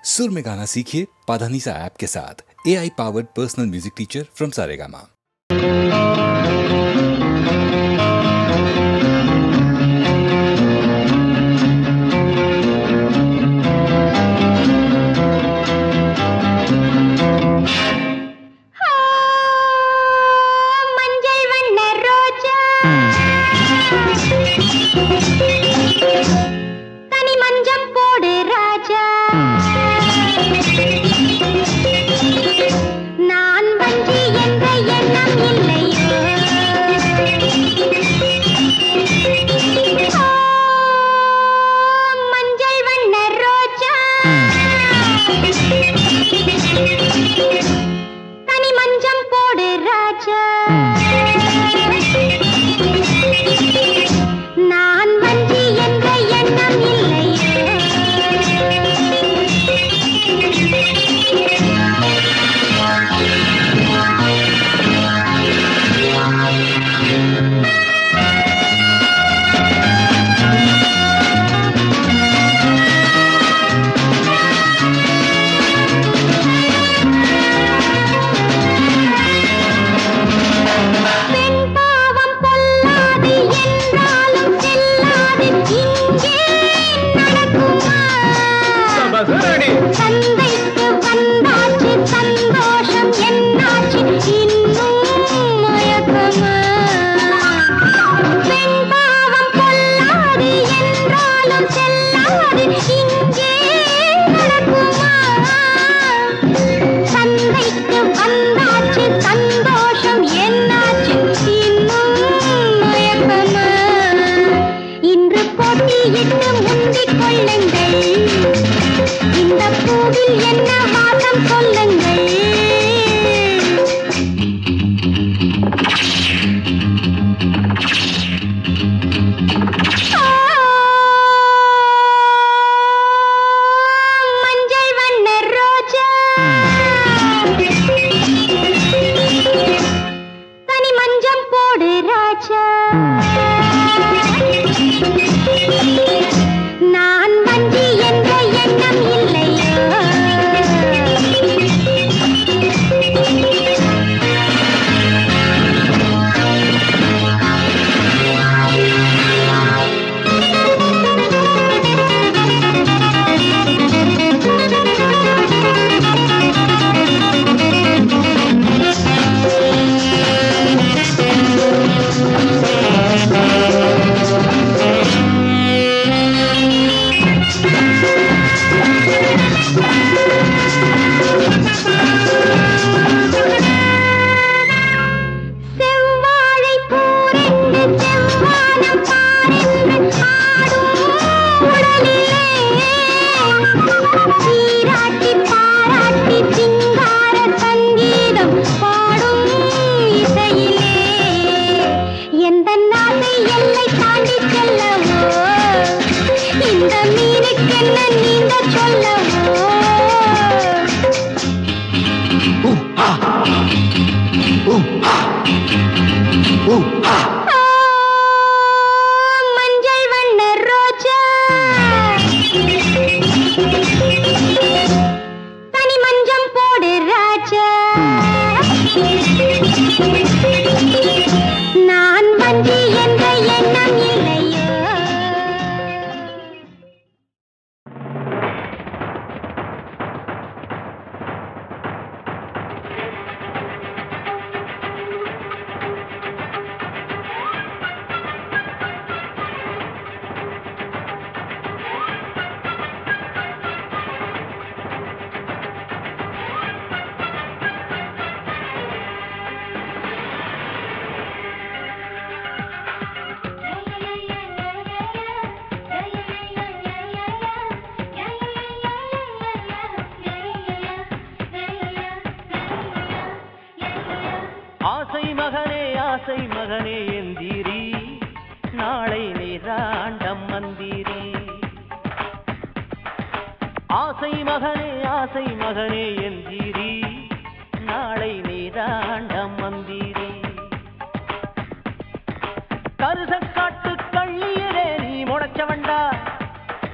सुर में गाना सीखिए पाधानीसा ऐप के साथ। AI powered personal music teacher from Saregama.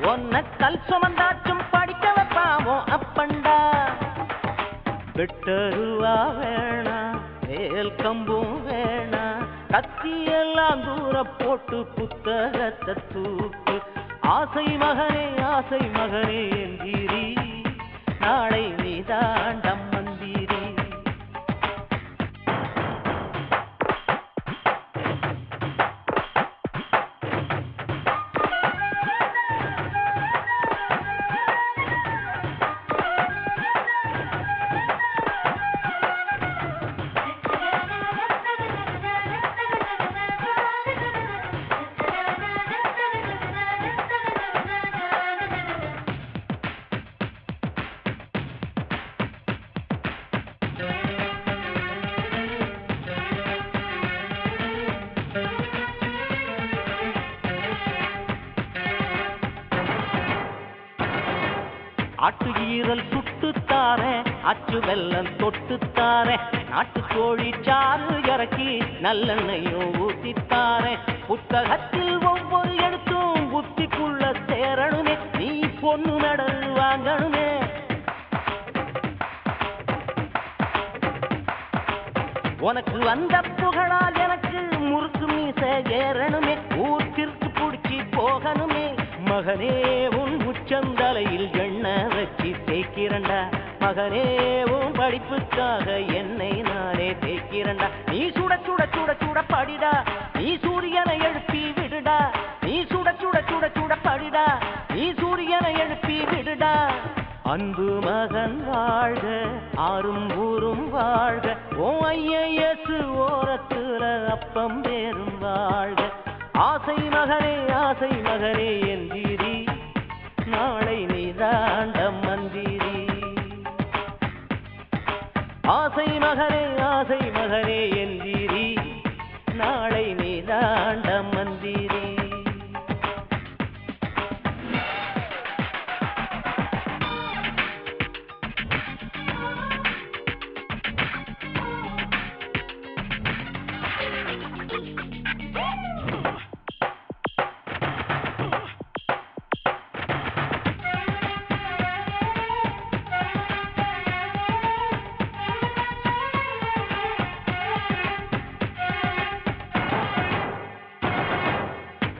ஒன்ன கல் சுமந்தாச்சும் படிக்க வைப்ப பாவம் அப்பண்டா. வெட்டருவா வேணா வேல் கம்பும் வேணா கத்தியெல்லாம் தூர போட்டு புத்தகத்தை தூக்கு. ஆசை மகனே என்கிறீ நாளை நீதாண்டம் மந்திரி. ஆட்டு ஈரல் சுட்டுத்தாரே அச்சு வெல்லம் தொட்டுத்தாரே நாட்டுக்கோழி சாறு இறக்கி நல்லெண்ணையும் ஊத்தித்தாரே. புத்தகத்தில் ஒவ்வொரு எழுத்தும் புத்திக்குள்ள சேரணுமே நீ பொண்ணு மெடல் வாங்கணுமே. உனக்கு வந்த புகழால் எனக்கு முறுக்கு மீச ஏறணுமே ஊர்த்திற்கு புடிச்சி போகணுமே. மகனே உன் உச்சந்தலையில் எண்ணெய் வச்சு தேய்க்கிறண்டா. மகனே உன் படிப்புக்காக என்னை நானே தேய்க்கிறண்டா. நீ சுட சுட சுட சுட படிடா நீ சூரியனை எழுப்பி விடுடா. நீ சுட சுட சுட சுட படிடா நீ சூரியனை எழுப்பி விடுடா. அன்பு மகன் வாழ்க ஆறும் ஊரும் வாழ்க ஓ ஐயஸ் ஓரத்துல அப்பம் பேரும் வாழ்க. ஆசை மகனே என்கிறீ நாளை நீதாண்ட மந்திரி. ஆசை மகனே என்கிறீ நாளை நீதாண்ட மந்திரி.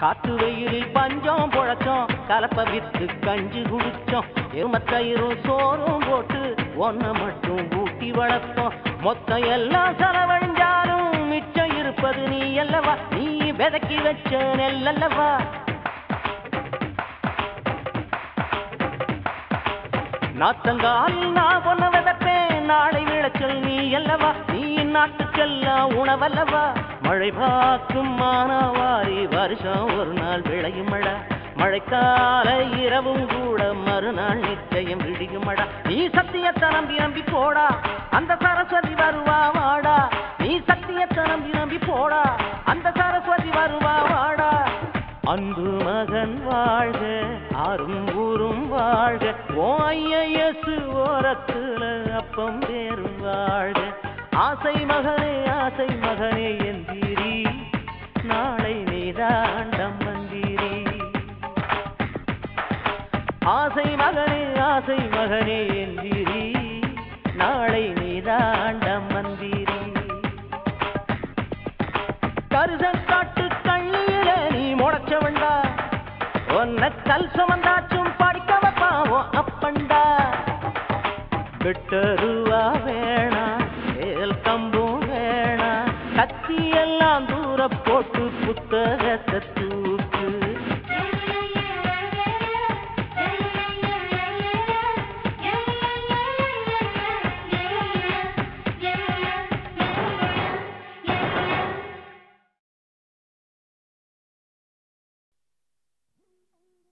காட்டு வெயிலில் பஞ்சம் பொழச்சோம் கலப்ப வித்து கஞ்சி குடிச்சோம். எருமத்தயிரும் சோறும் போட்டு ஒன்ன மட்டும் ஊட்டி வளர்த்தோம். மொத்தம் எல்லாம் செலவழிஞ்சாலும் மிச்சம் இருப்பது நீ அல்லவா. நீ விதக்கி வச்ச நெல்லல்லவா. நாத்தங்கால் நான் பொண்ண விதப்பேன் நாளை விளைச்சல் நீ அல்லவா. நீ நாட்டுக்கெல்லாம் உணவல்லவா. மழை பார்க்கும் மானாவாரி வருஷம் ஒரு நாள் விளையும் மழை. மழைக்கால இரவும் கூட மறுநாள் நிச்சயம் விடியும் மழை. நீ சத்தியத்தை நம்பி போடா அந்த சரஸ்வதி வருவா வாடா. நீ சத்தியத்தை நம்பி போடா அந்த சரஸ்வதி வருவா வாடா. அன்பு மகன் வாழ்க ஆறும் ஊரும் வாழ்க ஓ ஐயஸ் ஓரத்துல அப்பம் பேரும் வாழ்க. ஆசை மகனே என்கிறீ நாளை நீதாண்டம் மந்திரி. ஆசை மகனே என்கிறீ நாளை நீதாண்டம் மந்திரி. கருசக்காட்டு கண்ணியில நீ முளைச்சவண்டா. ஒன்ன கல் சுமந்தாச்சும் படிக்க வைப்பாவோ அப்பண்டா. வெட்டருவா வேணா வேல் கம்பும் வேணா கத்தியெல்லாம் தூர போட்டு புத்தகத்தை தூக்கு.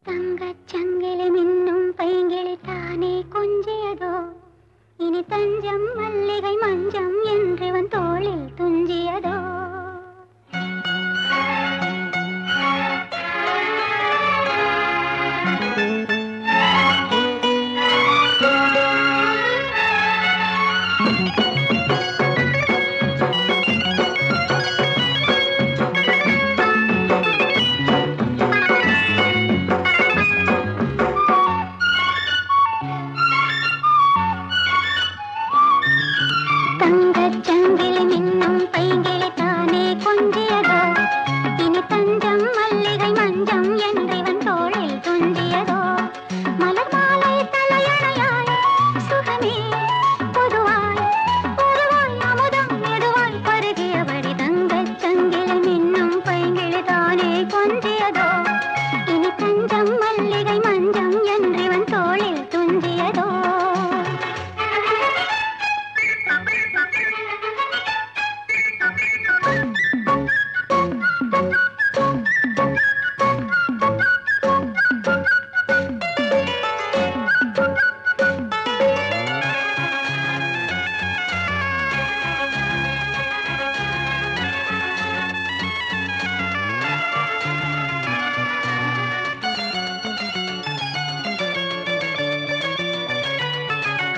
தங்கச்சங்கிலி மின்னும் பைங்கிளி தானே கொஞ்சியதோ. இனி தஞ்சம் மல்லிகை மஞ்சம் என்றவன் தோளில் துஞ்சியதோ.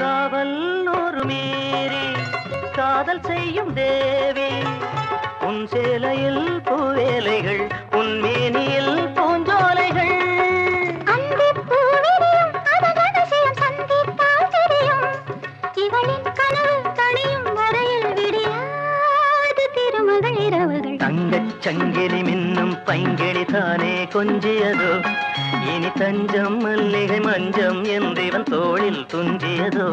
காவல் ஒரு மீறி காதல் செய்யும் தேவி உன் சேலையில் பூவேலைகள் உன் மேனியில் பூஞ்சோலைகள் தங்கச் சங்கிலி மின்னும் பைங்கிளி தானே கொஞ்சியதோ இனி தஞ்சம் மல்லிகை மஞ்சம் என்றிவன் தோளில் துஞ்சியதோ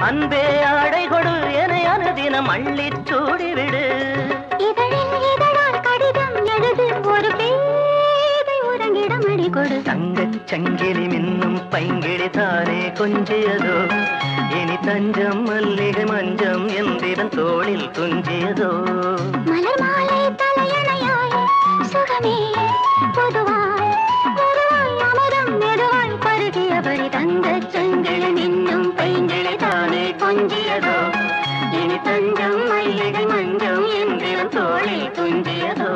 அன்பே ஆடை கொடு என அனுதினம் அள்ளிச் சூடிவிடு கடிதம் எழுது ஒரு பேதை உறங்கிடம் அடி கொடு தங்கச் சங்கிலி மின்னும் பைங்கிளி தானே கொஞ்சியதோ இனி தஞ்சம் மல்லிகை மஞ்சம் என்றிவன் தோளில் துஞ்சியதோ மலர் மாலை தலையணையாய் சுகமே பொதுவாய் அமரம் மெதுவாய் பருகியபடி தங்கச் சங்கிலி மின்னும் பைங்கிளி தானே கொஞ்சியதோ இனி தஞ்சம் மல்லிகை மஞ்சம் என்றிவன் தோளில் துஞ்சியதோ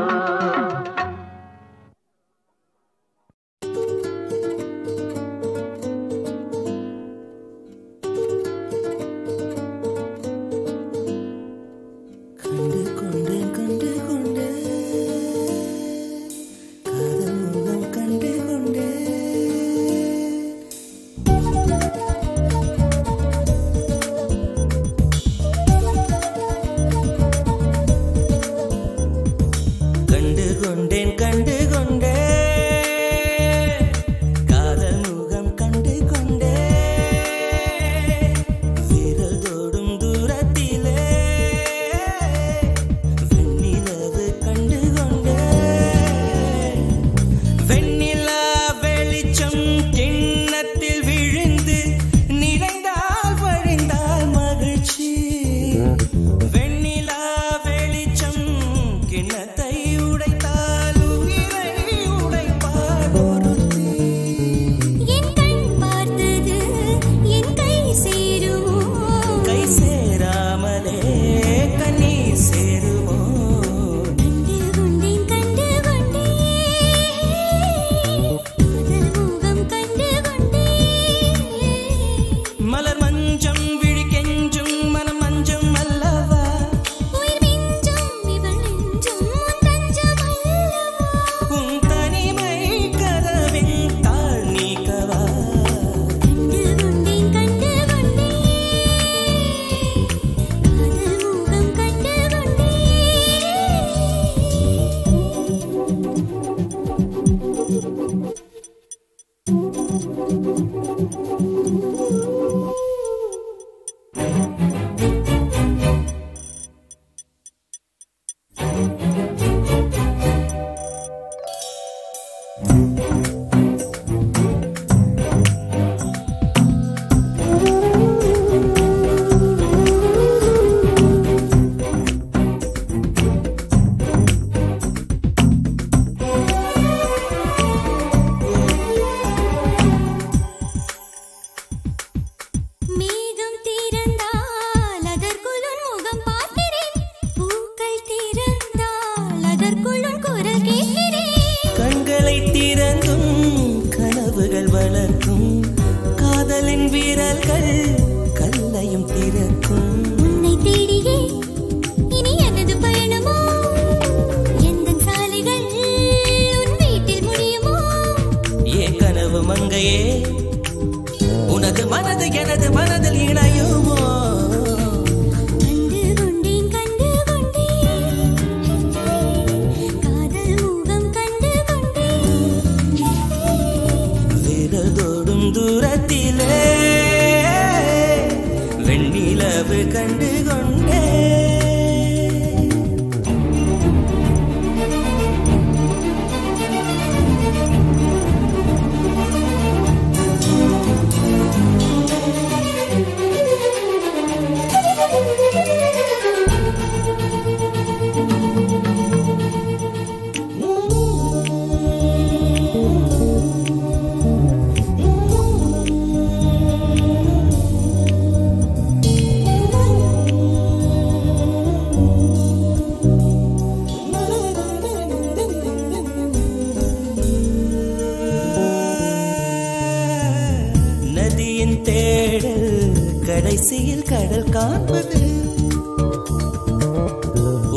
கடைசியில் கடல் காண்பது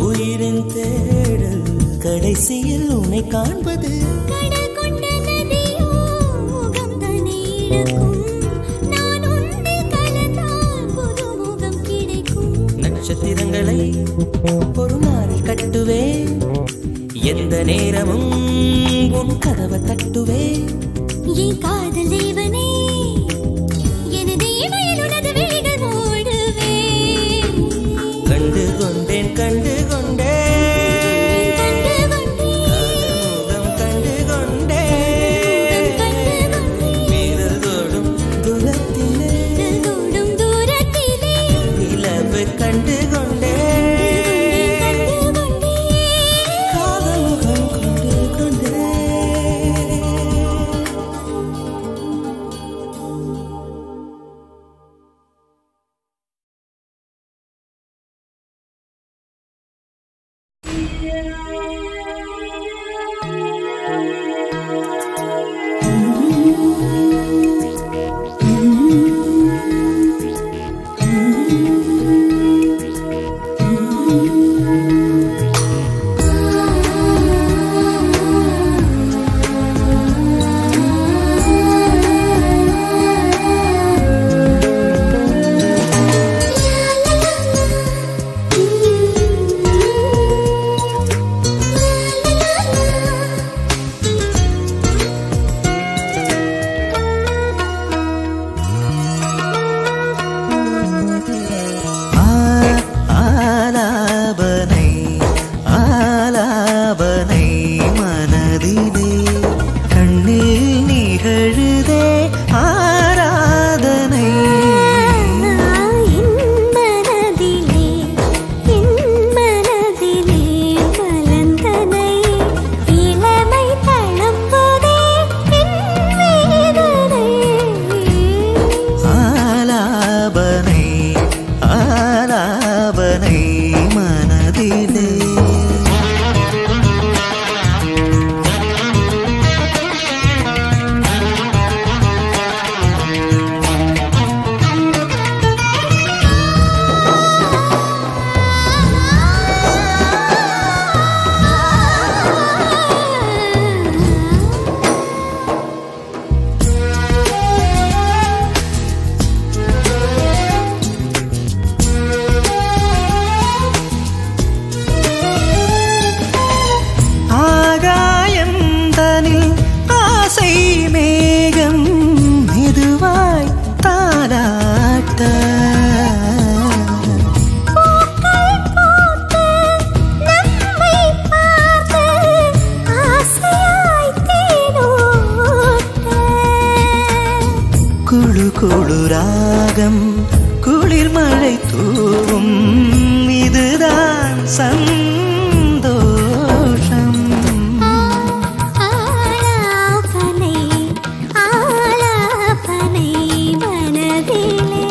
உயிரின் தேடல் கடைசியில் உன்னை காண்பது கடல் கொண்ட நதியோ முகம் தன்னை இழக்கும் நான் உன்னில் கலந்தால் புது முகம் கிடைக்கும் நட்சத்திரங்களை ஒரு நாளில் கட்டுவேன் எந்த நேரமும் உன் கதவை தட்டுவேன் என் காதல் தேவனே எனது இமையில் உனது விழிகள் மூடுவேன் கண்டு கொண்டேன் கண்டு கொண்டேன் முகம் கண்டு கொண்டேன் வீரல் தோடும் தூரத்திலே நிலவு கண்டு கொண்டேன் காதல் முகம் கண்டு கொண்டேன் குளுராகம் குளிர் மழை தூவும் இதுதான் சந்தோஷம் ஆலாபனை ஆலாபனை மனதிலே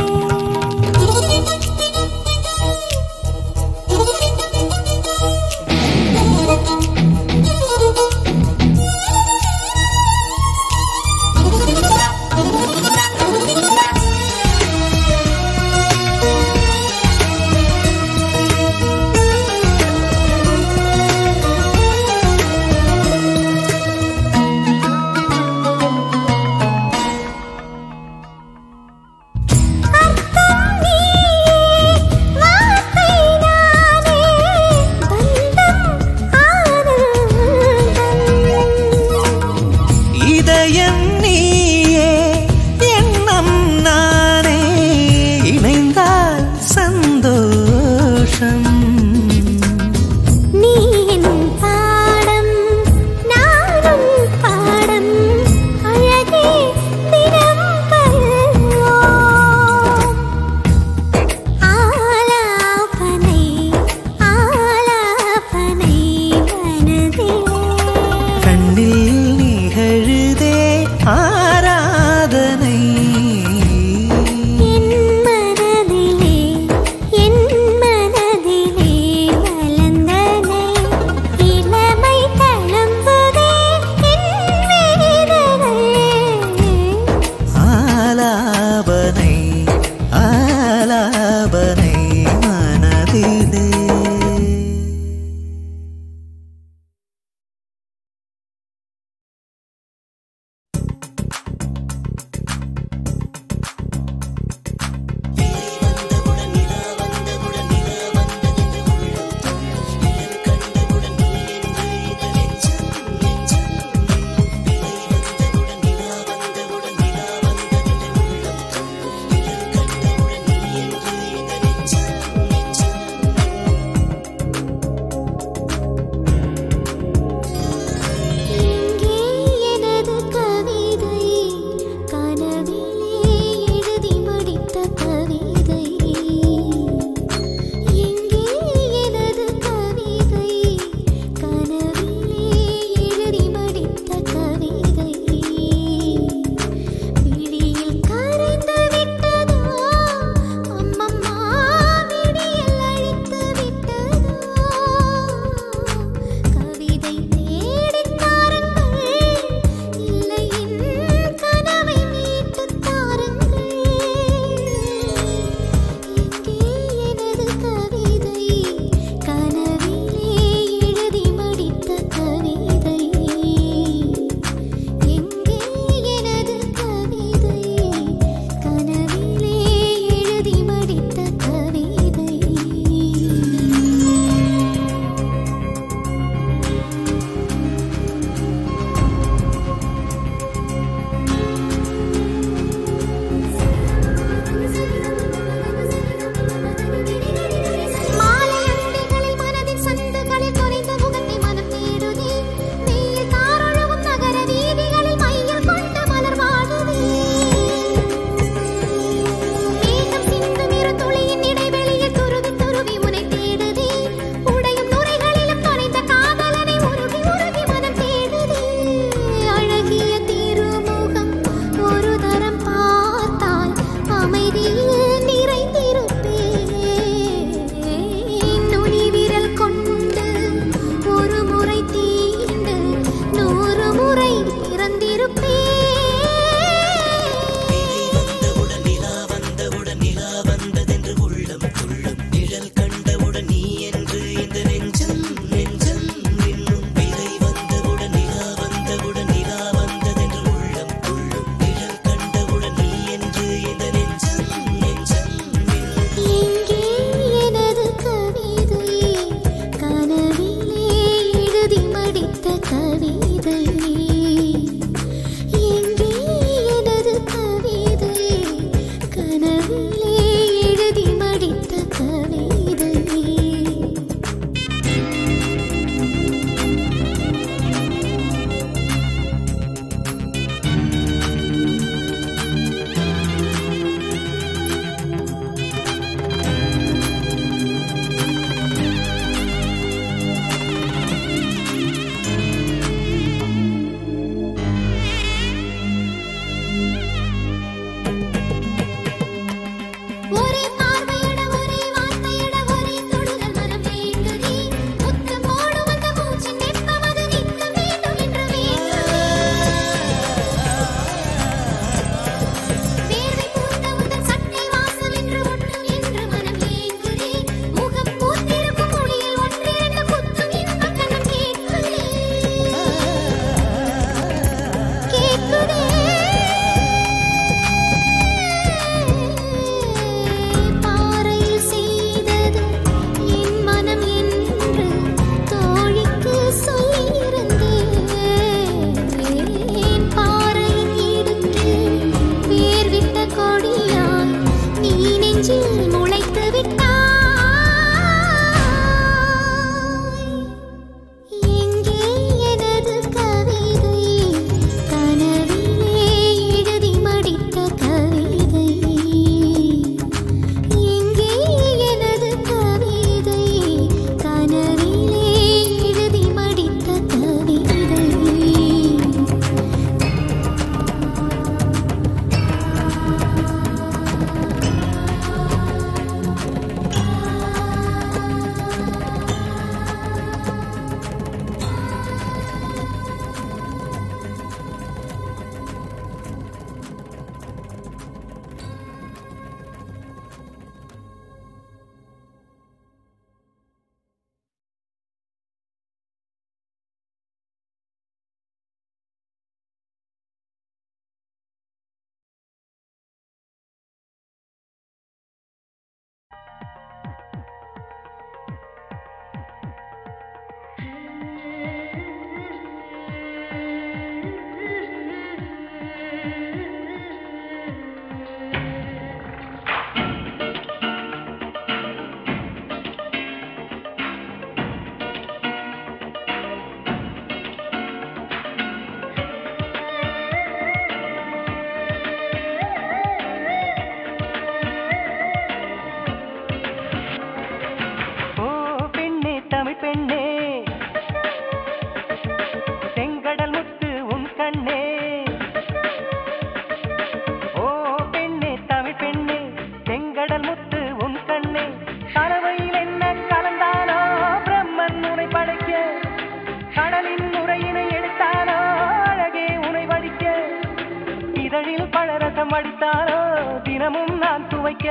படித்தாரோ தினமும் நான் துவைக்க.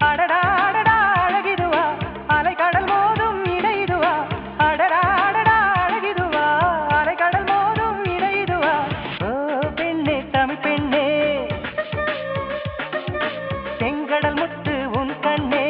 அடடா அடடா அழகிதுவா அலைக்கடல் மோதும் இடையிதுவா. அடடா அடடா அழகிதுவா அலைக்கடல் மோதும் இடையிதுவா. ஓ பெண்ணே தமிழ் பெண்ணே செங்கடல் முத்து உன் கண்ணே.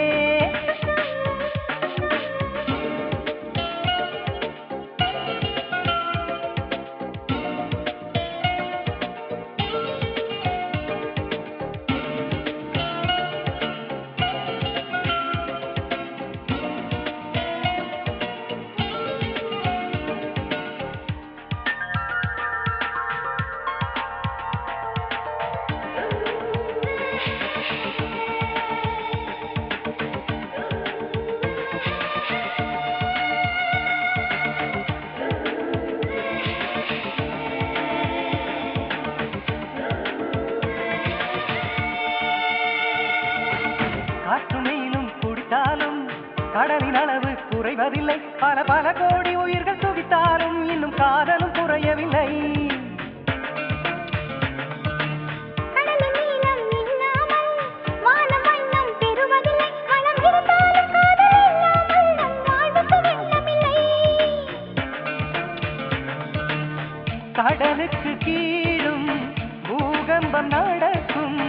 கடலின் அளவு குறைவதில்லை. பல பல கோடி உயிர்கள் துடித்தாலும் இன்னும் காதலும் குறையவில்லை. கடலுக்கு கீழும் பூகம்பம் நடக்கும்.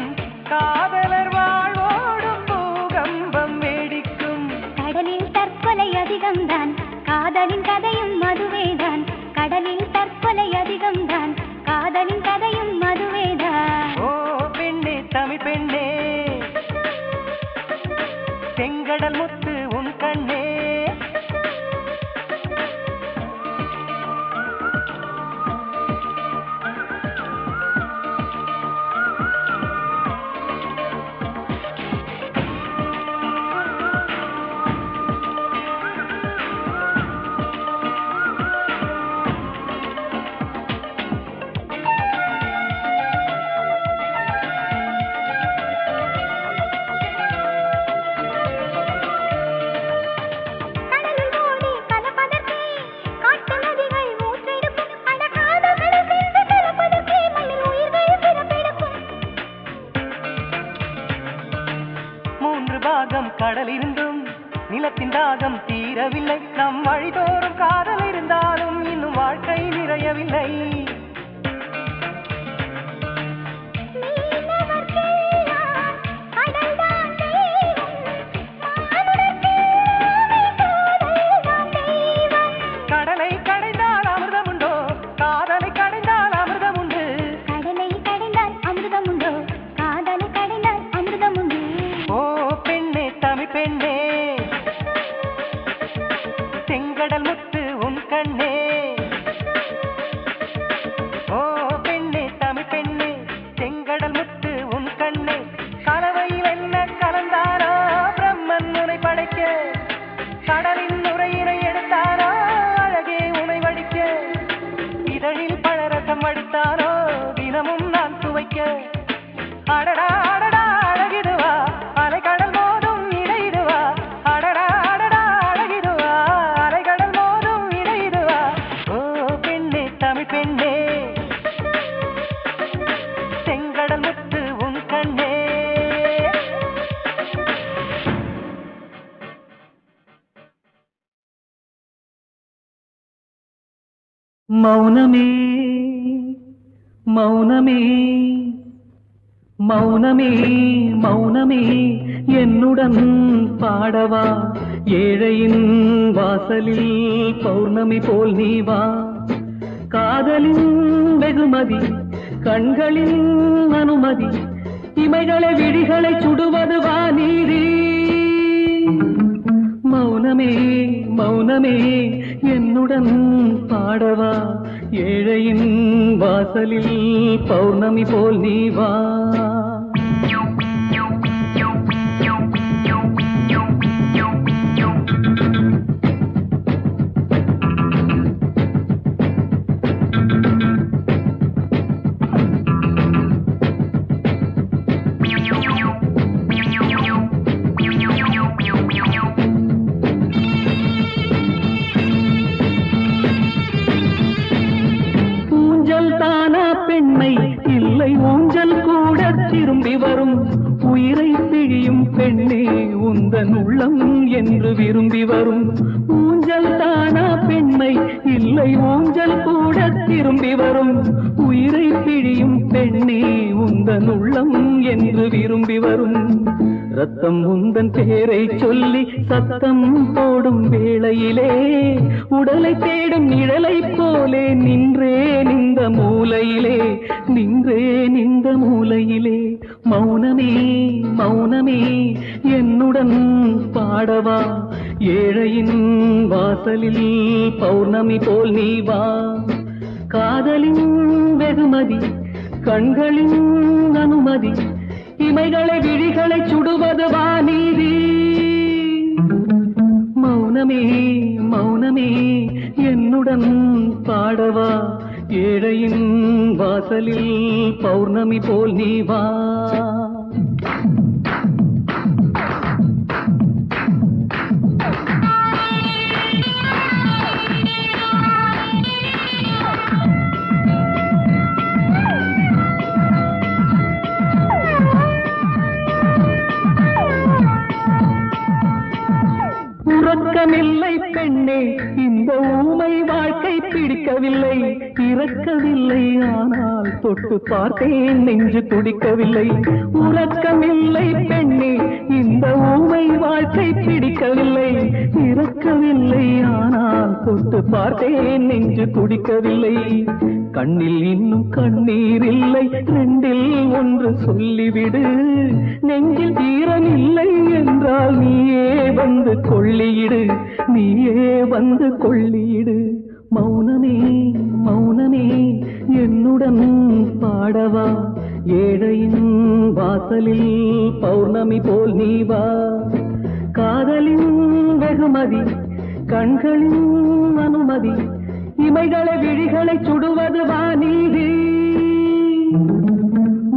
காதலர் வாழ்வோடும் பூகம்பம் வேடிக்கும். கடலில் தற்கொலை அதிகம்தான் காதலின் கதையும் மதுவேதான். கடலில் தற்கொலை அதிகம்தான் காதலின் கதையும் மதுவேதான். ஓ பெண்ணே தமிழ் பெண்ணே செங்கடல் முத்து உன் கண்ணே. கடலிருந்தும் நிலத்தின் தாகம் தீரவில்லை. நம் வழிதோறும் காதல் இருந்தாலும் இன்னும் வாழ்க்கை நிறையவில்லை. கடலை கடைந்தால் அமிர்தம் உண்டோ காதலை கடைந்தால் அமிர்தம் உண்டு. கடலை கடைந்தால் அமிர்தம் உண்டோ காதலை கடைந்தால் அமிர்தம் உண்டு. ஓ பெண்ணே தமிழ் பெண்ணே செங்கடல் முத்து உன் கண்ணே. ஓ பெண்ணே தமிழ் பெண்ணே செங்கடல் முத்து உன் கண்ணே. கலவையில் என்ன கலந்தாரோ பிரம்மன் உனை படைக்க. கடலின் நுரையினை எடுத்தாரோ அழகே உனை வடிக்க. இதழில் பழரசம் வடித்தாரோ தினமும் நான் துவைக்க. அடடா அடடா அழகிதுவா அலைக்கடல் மோதும் இடையிடுவா. அடடா அடடா அழகிதுவா அலைக்கடல் மோதும் இடையிடுவா. ஓ பெண்ணே தமிழ் பெண்ணே செங்கடல் முத்து உன் கண்ணே. மௌனமே மௌனமே மௌனமே மௌனமே என்னுடன் பாடவா. ஏழையின் வாசலில் பௌர்ணமி போல் நீ வா. காதலின் வெகுமதி கண்களின் அனுமதி. இமைகளை விழிகளை சுடுவது வா நீதி. மௌனமே மௌனமே என்னுடன் பாடவா. ஏழையின் வாசலில் பௌர்ணமி போல் நீ வா. ஊஞ்சல் தானா பெண்மை இல்லை ஊஞ்சல் கூட திரும்பி வரும் உயிரை பிழியும் பெண்ணே உந்தன் உள்ளம் என்று விரும்பி வரும் ஊஞ்சல் தானா பெண்மை இல்லை ஊஞ்சல் கூட திரும்பி வரும் உயிரை பிழியும் பெண்ணே உந்தன் உள்ளம் என்று விரும்பி வரும் ரத்தம் உந்தன் பேரை சொல்லி சத்தம் போடும் வேளையிலே உடலை தேடும் நிழலை போலே நின்றேன் இந்த மூலையிலே நின்றேன் இந்த மூலையிலே மௌனமே மௌனமே என்னுடன் பாடவா ஏழையின் வாசலில் பௌர்ணமி போல் நீ வா காதலின் வெகுமதி கண்களின் அனுமதி இமைகளை விழிகளை சுடுவது வாநீதி மௌனமே மௌனமே என்னுடன் பாடவா ஏழையின் வாசலில் பௌர்ணமி போல் நீ வா உறக்கமில்லை பெண்ணே இந்த ஊமை வாழ்க்கை பிடிக்கவில்லை இறக்கவில்லை ஆனால் தொட்டு பார்த்தேன் நெஞ்சு துடிக்கவில்லை உறக்கமில்லை பெண்ணே இந்த ஊமை வாழ்க்கை பிடிக்கவில்லை இறக்கவில்லை ஆனால் தொட்டு பார்த்தேன் நெஞ்சு துடிக்கவில்லை கண்ணில் இன்னும் கண்ணீர் இல்லை ரெண்டில் ஒன்று சொல்லிவிடு நெஞ்சில் ஈரம் இல்லை என்றால் நீயே வந்து கொள்ளியிடு நீயே வந்து கொள்ளியிடு மௌனமே மௌனமே என்னுடன் பாடவா ஏழையின் வாசலில் பௌர்ணமி போல் நீ வா காதலின் வெகுமதி கண்களின் அனுமதி இமைகளை விழிகளை சுடுவது வாநீதி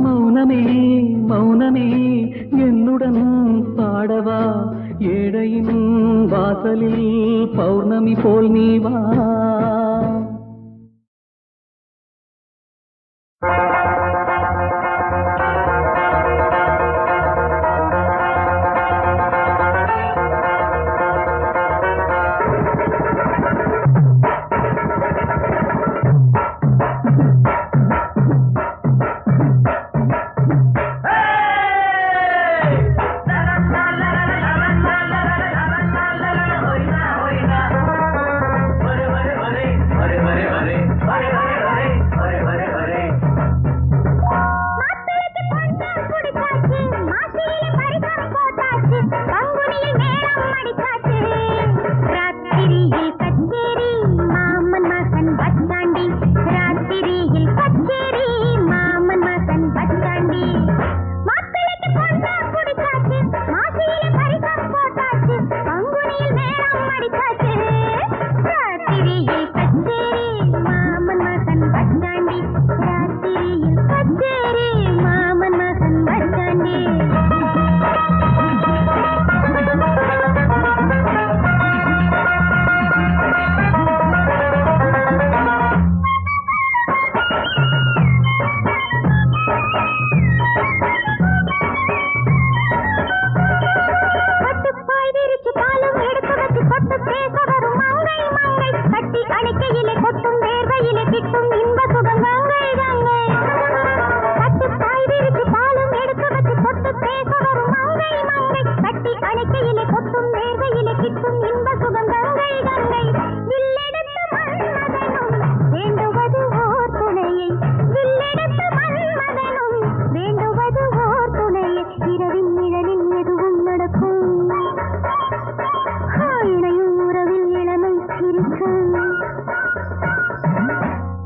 மௌனமே மௌனமே என்னுடன் பாடவா ஏழையின் வாசலில் பௌர்ணமி போல் நீ வா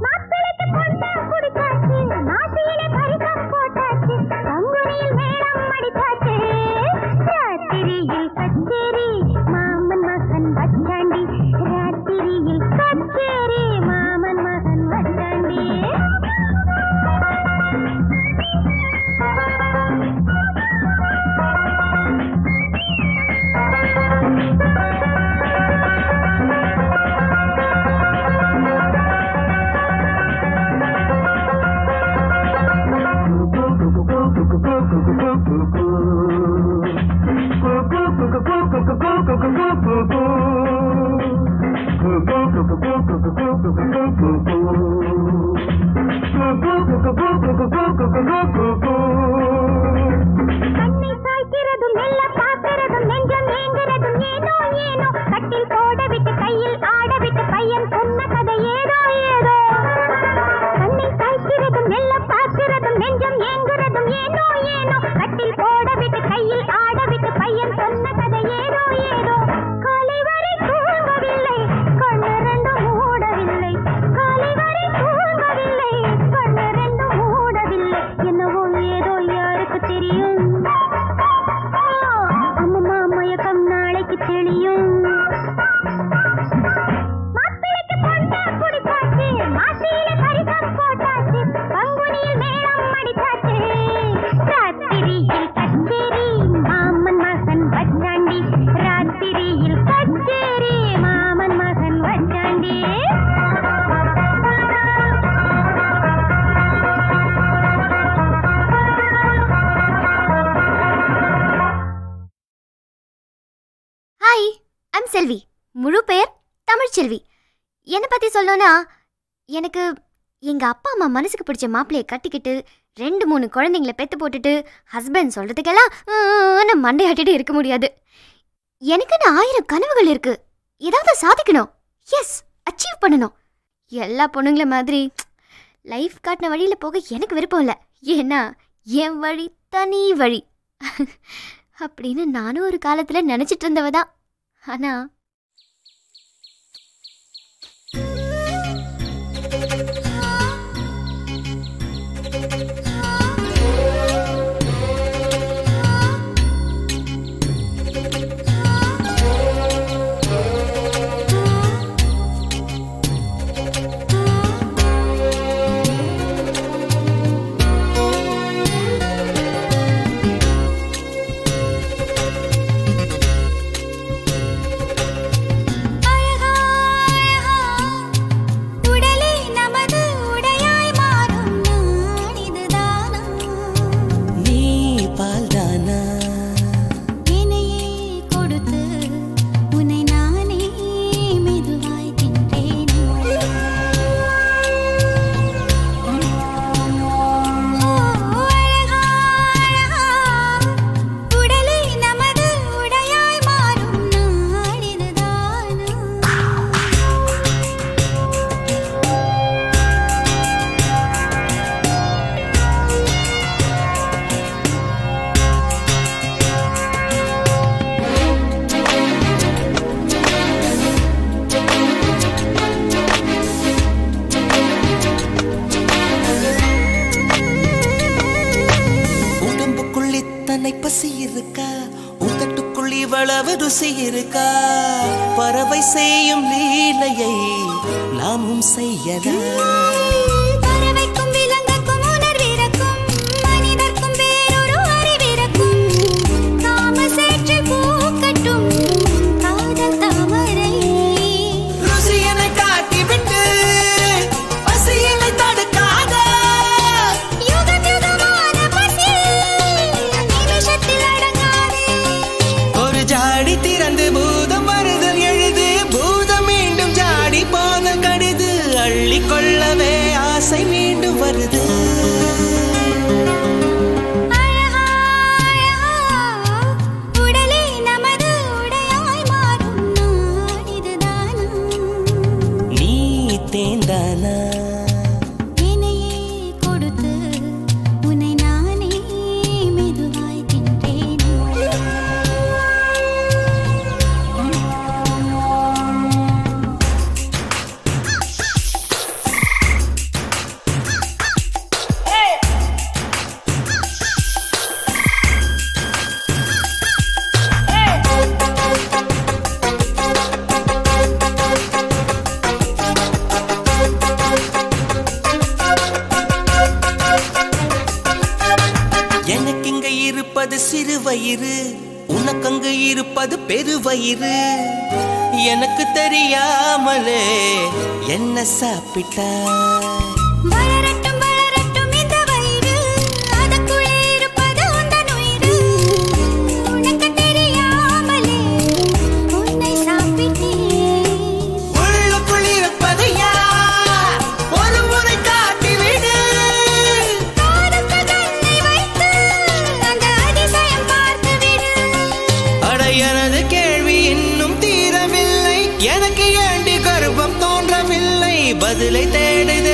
மாப்பிள்ளை சாய்க்கிறதும் மெல்ல பார்க்கிறதும் நெஞ்சம் ஏங்குறதும் ஏனோ ஏனோ கட்டில் போட விட்டு கையில் ஆட விட்டு பையன் சொன்ன கதை ஏதோ ஏதோ கண்ணை சாய்க்கிறதும் மெல்ல பார்க்கிறதும் நெஞ்சம் ஏங்குறதும் ஏனோ ஏனோ கட்டில் போட விட்டு கையில் ஆட விட்டு பையன் சொன்ன கதை ஏதோ ஏதோ காலை வரை தூங்கவில்லை கண்ணு மூடவில்லை காலை வரை தூங்கவில்லை கண்ணு மூடவில்லை என்னவோ ஏதோ யாருக்கு தெரியும் அம்மம்மா மயக்கம் நாளைக்கு தெளியும் மாப்பிளைக்கு பொண்ணா குடிச்சாச்சு மாசியில பரிசம் போட்டாச்சு பங்குனியில் மேளம் அடிச்சாச்சு ராத்திரியில் கச்சேரி மாமன் மகன் வச்சாண்டி ராத்திரியில் கச்சேரி மாமன் மகன் வச்சாண்டி ஹாய், ஐம் செல்வி. முழு பெயர் தமிழ்ச்செல்வி. என்னை பற்றி சொல்லணும்னா, எனக்கு எங்கள் அப்பா அம்மா மனசுக்கு பிடிச்ச மாப்பிள்ளையை கட்டிக்கிட்டு 2-3 குழந்தைங்களை பெற்று போட்டுட்டு ஹஸ்பண்ட் சொல்கிறதுக்கெல்லாம் மண்டையாட்டிட்டு இருக்க முடியாது. எனக்குன்னு 1000 கனவுகள் இருக்குது. ஏதாவது சாதிக்கணும். எஸ், அச்சீவ் பண்ணணும். எல்லா பொண்ணுங்கள மாதிரி லைஃப் காட்டின வழியில் போக எனக்கு விருப்பம் இல்லை. ஏன்னா என் வழி தனி வழி அப்படின்னு நானும் ஒரு காலத்தில் நினச்சிட்டு இருந்தவ தான். ஆனால் ருசி இருக்கா பறவை செய்யும் லீலையை நாமும் செய்யலாம். பறவைக்கும் விலங்குக்கும் உணர்விறக்கும் மனிதர்க்கும் வேறொரு அறிவிறக்கும் தாமசேற்று பூக்கட்டும் காதல் தாமரை ருசியனை காட்டிவிட்டு பசியனை தடுக்காத யுகம் யுகமான பசி நிமிஷத்தில் அடங்காதே. ஒரு ஜாடி திறந்து பூதம் வருதல் எழுது பூதம் மீண்டும் ஜாடி போத கடிது அள்ளி கொள்ளவே ஆசை மீண்டும் வருது. உடலே நமது உடையாய் மாறும் நாள் இதுதானா? நீ தேந்தானா என்னையே கொடுத்து உன்னை நானே மெதுவாய் தின்றேன். எனக்கு இங்க இருப்பது சிறு வயிறு உனக்கங்கு இருப்பது பெருவயிறு எனக்கு தெரியாமலே என்ன சாப்பிட்டா வளரட்டும் வளரட்டும் இந்த வயிறு அதற்குள்ளே இருப்பது உந்தன் உயிரு உனக்கு தெரியாமலே உன்னை சாப்பிட்டேன். உள்ளுக்குள் பதிலை தேடுது